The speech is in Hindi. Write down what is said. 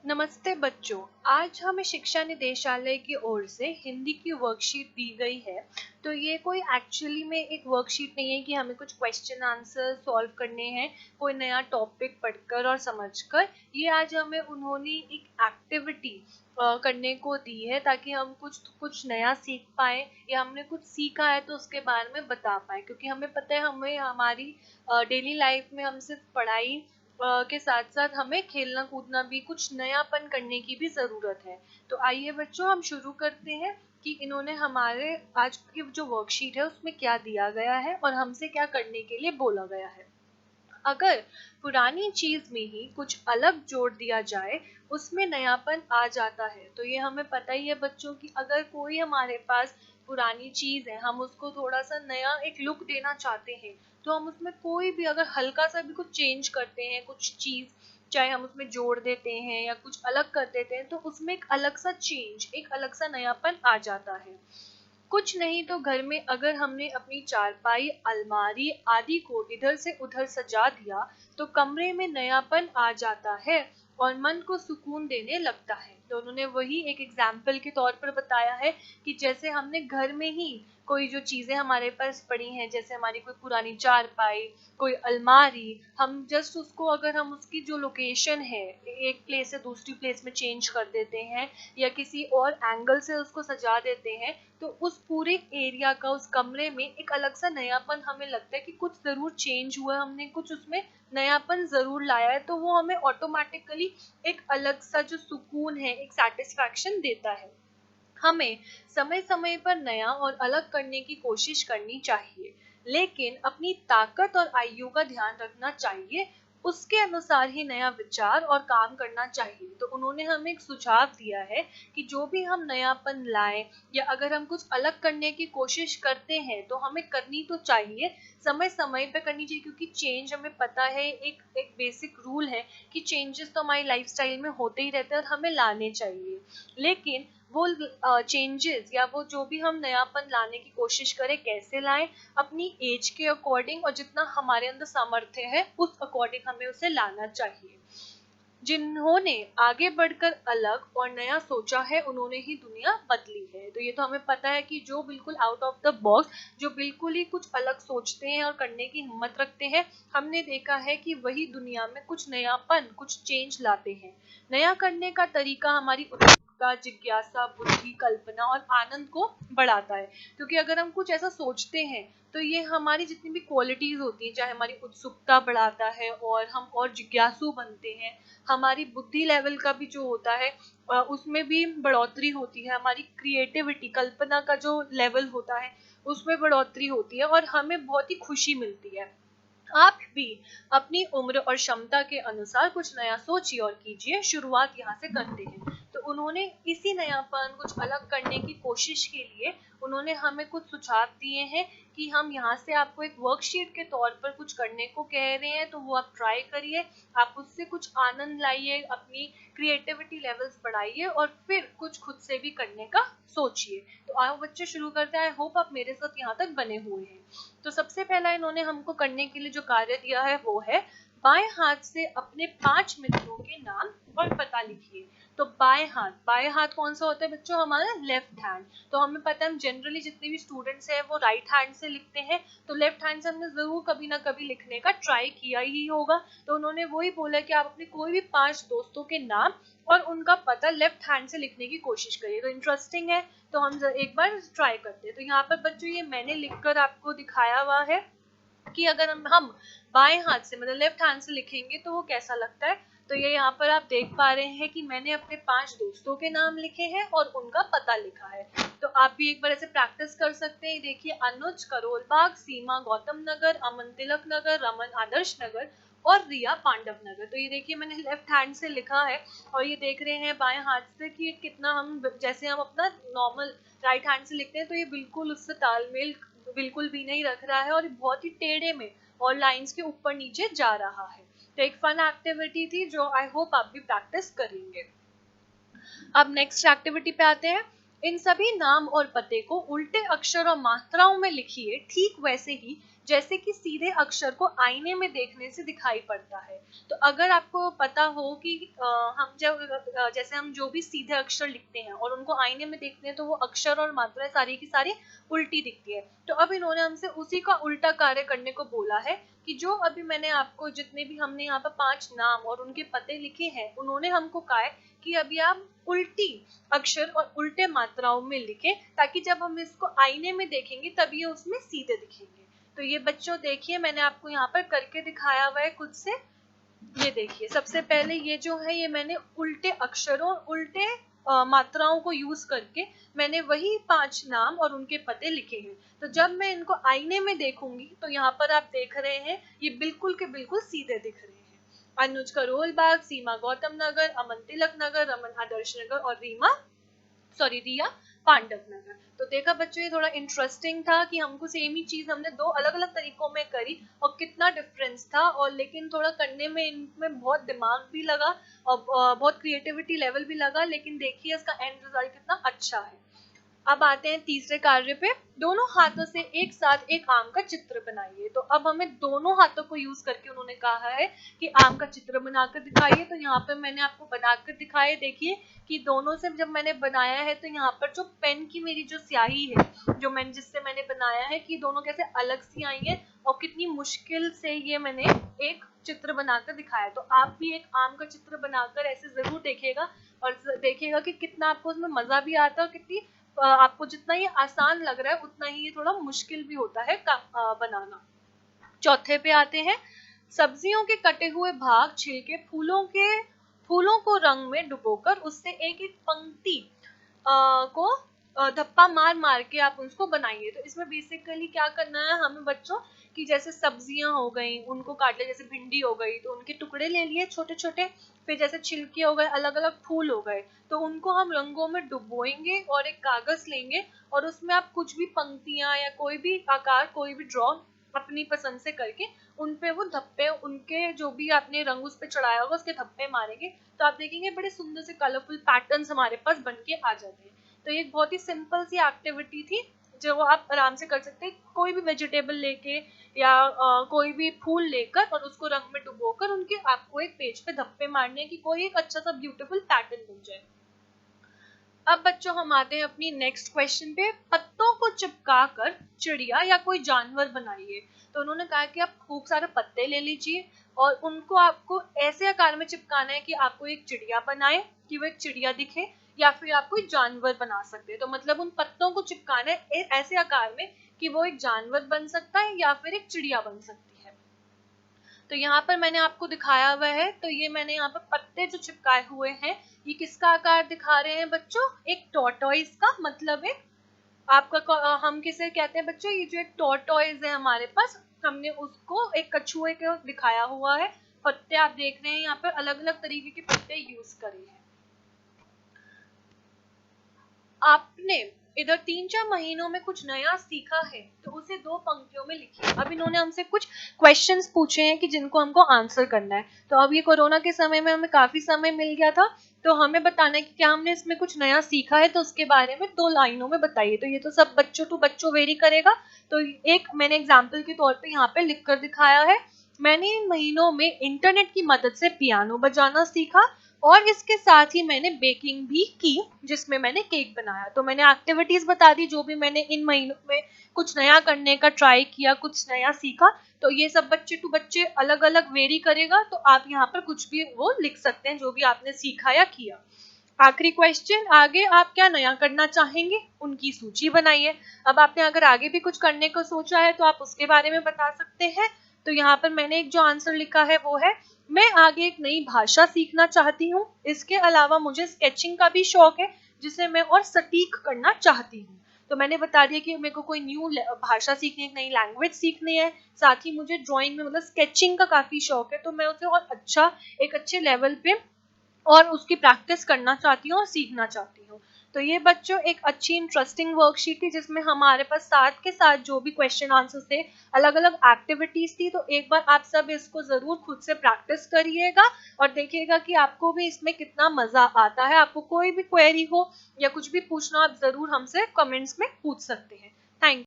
नमस्ते बच्चों। आज हमें शिक्षा निदेशालय की ओर से हिंदी की वर्कशीट दी गई है। तो ये कोई एक्चुअली में एक वर्कशीट नहीं है कि हमें कुछ क्वेश्चन आंसर सॉल्व करने हैं कोई नया टॉपिक पढ़कर और समझकर। ये आज हमें उन्होंने एक एक्टिविटी करने को दी है ताकि हम कुछ कुछ नया सीख पाए या हमने कुछ सीखा है तो उसके बारे में बता पाए, क्योंकि हमें पता है हमें हमारी डेली लाइफ में हम सिर्फ पढ़ाई के साथ साथ हमें खेलना कूदना भी कुछ नयापन करने की भी ज़रूरत है। तो आइए बच्चों हम शुरू करते हैं कि इन्होंने हमारे आज की जो वर्कशीट है उसमें क्या दिया गया है और हमसे क्या करने के लिए बोला गया है। अगर पुरानी चीज में ही कुछ अलग जोड़ दिया जाए उसमें नयापन आ जाता है। तो ये हमें पता ही है बच्चों की अगर कोई हमारे पास पुरानी चीज है हम उसको थोड़ा सा नया एक लुक देना चाहते हैं तो हम उसमें कोई भी अगर हल्का सा भी कुछ चेंज करते हैं कुछ चीज चाहे हम उसमें जोड़ देते हैं या कुछ अलग कर देते हैं तो उसमें एक अलग सा चेंज एक अलग सा नयापन आ जाता है। कुछ नहीं तो घर में अगर हमने अपनी चारपाई अलमारी आदि को इधर से उधर सजा दिया तो कमरे में नयापन आ जाता है और मन को सुकून देने लगता है। तो उन्होंने वही एक एग्जाम्पल के तौर पर बताया है कि जैसे हमने घर में ही कोई जो चीजें हमारे पास पड़ी हैं जैसे हमारी कोई पुरानी चारपाई कोई अलमारी हम जस्ट उसको अगर हम उसकी जो लोकेशन है एक प्लेस से दूसरी प्लेस में चेंज कर देते हैं या किसी और एंगल से उसको सजा देते हैं तो उस पूरे एरिया का उस कमरे में एक अलग सा नयापन हमें लगता है कि कुछ जरूर चेंज हुआ है हमने कुछ उसमें नयापन जरूर लाया है। तो वो हमें ऑटोमेटिकली एक अलग सा जो सुकून है एक सेटिस्फैक्शन देता है। हमें समय समय पर नया और अलग करने की कोशिश करनी चाहिए लेकिन अपनी ताकत और आयु का ध्यान रखना चाहिए। उसके अनुसार ही नया विचार और काम करना चाहिए। तो उन्होंने हमें एक सुझाव दिया है कि जो भी हम नयापन लाएं या अगर हम कुछ अलग करने की कोशिश करते हैं तो हमें करनी तो चाहिए समय समय पे करनी चाहिए, क्योंकि चेंज हमें पता है एक एक बेसिक रूल है कि चेंजेस तो हमारी लाइफस्टाइल में होते ही रहते हैं और हमें लाने चाहिए। लेकिन वो चेंजेस या वो जो भी हम नयापन लाने की कोशिश करें कैसे लाएं अपनी एज के अकॉर्डिंग और जितना हमारे अंदर सामर्थ्य है उस अकॉर्डिंग हमें उसे लाना चाहिए। जिन्होंने आगे बढ़कर अलग और नया सोचा है उन्होंने ही दुनिया बदली है। तो ये तो हमें पता है कि जो बिल्कुल आउट ऑफ द बॉक्स जो बिल्कुल ही कुछ अलग सोचते हैं और करने की हिम्मत रखते हैं हमने देखा है कि वही दुनिया में कुछ नयापन कुछ चेंज लाते हैं। नया करने का तरीका हमारी उत्सुकता जिज्ञासा बुद्धि कल्पना और आनंद को बढ़ाता है, क्योंकि अगर हम कुछ ऐसा सोचते हैं तो ये हमारी जितनी भी क्वालिटीज होती हैं चाहे हमारी उत्सुकता बढ़ाता है और हम और जिज्ञासु बनते हैं। हमारी बुद्धि लेवल का भी जो होता है उसमें भी बढ़ोतरी होती है। हमारी क्रिएटिविटी कल्पना का जो लेवल होता है उसमें बढ़ोतरी होती है और हमें बहुत ही खुशी मिलती है। आप भी अपनी उम्र और क्षमता के अनुसार कुछ नया सोचिए और कीजिए। शुरुआत यहाँ से करते हैं। तो उन्होंने इसी नयापन कुछ अलग करने की कोशिश के लिए उन्होंने हमें कुछ सुझाव दिए हैं कि हम यहाँ से आपको एक वर्कशीट के तौर पर कुछ करने को कह रहे हैं तो वो आप ट्राई करिए। आप उससे कुछ आनंद लाइए अपनी क्रिएटिविटी लेवल्स बढ़ाइए और फिर कुछ खुद से भी करने का सोचिए। तो आओ बच्चे शुरू करते हैं। आई होप आप मेरे साथ यहाँ तक बने हुए हैं। तो सबसे पहला इन्होंने हमको करने के लिए जो कार्य दिया है वो है बाएं हाथ से अपने 5 मित्रों के नाम और पता लिखिए। तो बाएं हाथ कौन सा होता है बच्चों हमारा लेफ्ट हैंड। तो हमें पता है हम जनरली जितने भी स्टूडेंट्स हैं वो राइट हैंड से लिखते हैं तो लेफ्ट हैंड से हमने जरूर कभी ना कभी लिखने का ट्राई किया ही होगा। तो उन्होंने वही बोला कि आप अपने कोई भी 5 दोस्तों के नाम और उनका पता लेफ्ट हैंड से लिखने की कोशिश करिए। तो इंटरेस्टिंग है। तो हम एक बार ट्राई करते हैं। तो यहाँ पर बच्चों ये मैंने लिखकर आपको दिखाया हुआ है कि अगर हम बाएं हाथ से मतलब लेफ्ट हैंड से लिखेंगे तो वो कैसा लगता है। तो ये यहाँ पर आप देख पा रहे हैं कि मैंने अपने 5 दोस्तों के नाम लिखे हैं और उनका पता लिखा है। तो आप भी एक बार ऐसे प्रैक्टिस कर सकते हैं। देखिए अनुज करोल बाग सीमा गौतम नगर अमन तिलक नगर रमन आदर्श नगर और रिया पांडव नगर। तो ये देखिए मैंने लेफ्ट हैंड से लिखा है और ये देख रहे हैं बाएं हाथ से कि कितना हम जैसे हम अपना नॉर्मल राइट हैंड से लिखते हैं तो ये बिल्कुल उससे तालमेल बिल्कुल भी नहीं रख रहा है और बहुत ही टेढ़े में और लाइंस के ऊपर नीचे जा रहा है। तो एक फन एक्टिविटी थी जो आई होप आप भी प्रैक्टिस करेंगे। अब नेक्स्ट एक्टिविटी पे आते हैं। इन सभी नाम और पते को उल्टे अक्षर और मात्राओं में लिखिए ठीक वैसे ही जैसे कि सीधे अक्षर को आईने में देखने से दिखाई पड़ता है। तो अगर आपको पता हो कि हम जब जैसे हम जो भी सीधे अक्षर लिखते हैं और उनको आईने में देखते हैं तो वो अक्षर और मात्राएं सारी की सारी उल्टी दिखती है। तो अब इन्होंने हमसे उसी का उल्टा कार्य करने को बोला है कि जो अभी मैंने आपको जितने भी हमने यहाँ पर 5 नाम और उनके पते लिखे हैं, उन्होंने हमको कहा है कि अभी आप उल्टी अक्षर और उल्टे मात्राओं में लिखें, ताकि जब हम इसको आईने में देखेंगे तब ये उसमें सीधे दिखेंगे। तो ये बच्चों देखिए, मैंने आपको यहाँ पर करके दिखाया हुआ है खुद से। ये देखिए, सबसे पहले ये जो है ये मैंने उल्टे अक्षरों उल्टे मात्राओं को यूज करके मैंने वही 5 नाम और उनके पते लिखे हैं। तो जब मैं इनको आईने में देखूंगी तो यहाँ पर आप देख रहे हैं ये बिल्कुल के बिल्कुल सीधे दिख रहे हैं। अनुज करोल बाग, सीमा गौतम नगर, अमन तिलक नगर, रमन आदर्श नगर और रिया पांडव नगर। तो देखा बच्चों, ये थोड़ा इंटरेस्टिंग था कि हमको सेम ही चीज हमने 2 अलग अलग तरीकों में करी और कितना डिफरेंस था, और लेकिन थोड़ा करने में इनमें बहुत दिमाग भी लगा और बहुत क्रिएटिविटी लेवल भी लगा, लेकिन देखिए इसका एंड रिजल्ट कितना अच्छा है। अब आते हैं तीसरे कार्य पे। दोनों हाथों से एक साथ एक आम का चित्र बनाइए। तो अब हमें दोनों हाथों को यूज करके उन्होंने कहा है कि आम का चित्र बनाकर दिखाइए। तो यहाँ पे मैंने आपको बनाकर दिखाया, देखिए कि दोनों से जब मैंने बनाया है तो यहाँ पर जो पेन की मेरी जो स्याही है जो मैंने जिससे मैंने बनाया है कि दोनों कैसे अलग सी आई है और कितनी मुश्किल से ये मैंने एक चित्र बनाकर दिखाया। तो आप भी एक आम का चित्र बनाकर ऐसे जरूर देखिएगा और देखिएगा कि कितना आपको उसमें मजा भी आता है और कितनी आपको जितना ये आसान लग रहा है उतना ही ये थोड़ा मुश्किल भी होता है बनाना। चौथे पे आते हैं। सब्जियों के कटे हुए भाग छिलके फूलों को रंग में डुबोकर उससे एक एक पंक्ति को धप्पा मार मार के आप उसको बनाइए। तो इसमें बेसिकली क्या करना है हमें बच्चों कि जैसे सब्जियां हो गई उनको काट ले, जैसे भिंडी हो गई तो उनके टुकड़े ले लिए छोटे छोटे, फिर जैसे छिलके हो गए, अलग अलग फूल हो गए, तो उनको हम रंगों में डुबोएंगे और एक कागज लेंगे और उसमें आप कुछ भी पंक्तियां या कोई भी आकार कोई भी ड्रॉ अपनी पसंद से करके उन पे वो धब्बे उनके जो भी आपने रंग उस पे चढ़ाया होगा उसके धब्बे मारेंगे। तो आप देखेंगे बड़े सुंदर से कलरफुल पैटर्न्स हमारे पास बन के आ जाते हैं। तो ये एक बहुत ही सिंपल सी एक्टिविटी थी जो आप आराम से कर सकते हैं, कोई भी वेजिटेबल लेके या कोई भी फूल लेकर और उसको रंग में डुबोकर उनके आपको एक पेज पे धब्बे मारने की कोई एक अच्छा सा ब्यूटीफुल पैटर्न बन जाए। अब बच्चों हम आते हैं अपनी नेक्स्ट क्वेश्चन पे। पत्तों को चिपका कर चिड़िया या कोई जानवर बनाइए। तो उन्होंने कहा कि आप खूब सारे पत्ते ले लीजिए और उनको आपको ऐसे आकार में चिपकाना है कि आपको एक चिड़िया बनाए, कि वो एक चिड़िया दिखे, या फिर आप कोई जानवर बना सकते हैं। तो मतलब उन पत्तों को चिपकाना है ऐसे आकार में कि वो एक जानवर बन सकता है या फिर एक चिड़िया बन सकती है। तो यहाँ पर मैंने आपको दिखाया हुआ है। तो ये मैंने यहाँ पर पत्ते जो चिपकाए हुए हैं ये किसका आकार दिखा रहे हैं बच्चों, एक टॉर्टोइज का, मतलब एक आपका हम किसे कहते हैं बच्चों, ये जो एक टॉर्टोइज है हमारे पास हमने उसको एक कछुए को दिखाया हुआ है। पत्ते आप देख रहे हैं यहाँ पर अलग अलग तरीके के पत्ते यूज करे हैं। आपने इधर 3-4 महीनों में कुछ नया सीखा है तो उसे 2 पंक्तियों में लिखिए। अब इन्होंने हमसे कुछ क्वेश्चंस पूछे हैं कि जिनको हमको आंसर करना है। तो अब ये कोरोना के समय में हमें काफी समय मिल गया था, तो हमें बताना है कि क्या हमने इसमें कुछ नया सीखा है, तो उसके बारे में 2 लाइनों में बताइए। तो ये तो सब बच्चों टू बच्चों वेरी करेगा। तो एक मैंने एग्जाम्पल के तौर पर यहाँ पे लिख कर दिखाया है। मैंने इन महीनों में इंटरनेट की मदद से पियानो बजाना सीखा और इसके साथ ही मैंने बेकिंग भी की जिसमें मैंने केक बनाया। तो मैंने एक्टिविटीज बता दी जो भी मैंने इन महीनों में कुछ नया करने का ट्राई किया, कुछ नया सीखा। तो ये सब बच्चे टू बच्चे अलग अलग वेरी करेगा। तो आप यहाँ पर कुछ भी वो लिख सकते हैं जो भी आपने सीखा या किया। आखिरी क्वेश्चन, आगे आप क्या नया करना चाहेंगे उनकी सूची बनाइए। अब आपने अगर आगे भी कुछ करने को सोचा है तो आप उसके बारे में बता सकते हैं। तो यहाँ पर मैंने एक जो आंसर लिखा है वो है, मैं आगे एक नई भाषा सीखना चाहती हूँ। इसके अलावा मुझे स्केचिंग का भी शौक है जिसे मैं और सटीक करना चाहती हूँ। तो मैंने बता दिया कि मेरे को कोई न्यू भाषा सीखनी है, नई लैंग्वेज सीखनी है, साथ ही मुझे ड्राइंग में मतलब स्केचिंग का काफी शौक है। तो मैं उसे और अच्छा एक अच्छे लेवल पे और उसकी प्रैक्टिस करना चाहती हूँ और सीखना चाहती हूँ। तो ये बच्चों एक अच्छी इंटरेस्टिंग वर्कशीट थी जिसमें हमारे पास साथ के साथ जो भी क्वेश्चन आंसर थे, अलग अलग एक्टिविटीज थी। तो एक बार आप सब इसको जरूर खुद से प्रैक्टिस करिएगा और देखिएगा कि आपको भी इसमें कितना मजा आता है। आपको कोई भी क्वेरी हो या कुछ भी पूछना आप जरूर हमसे कमेंट्स में पूछ सकते हैं। Thank you.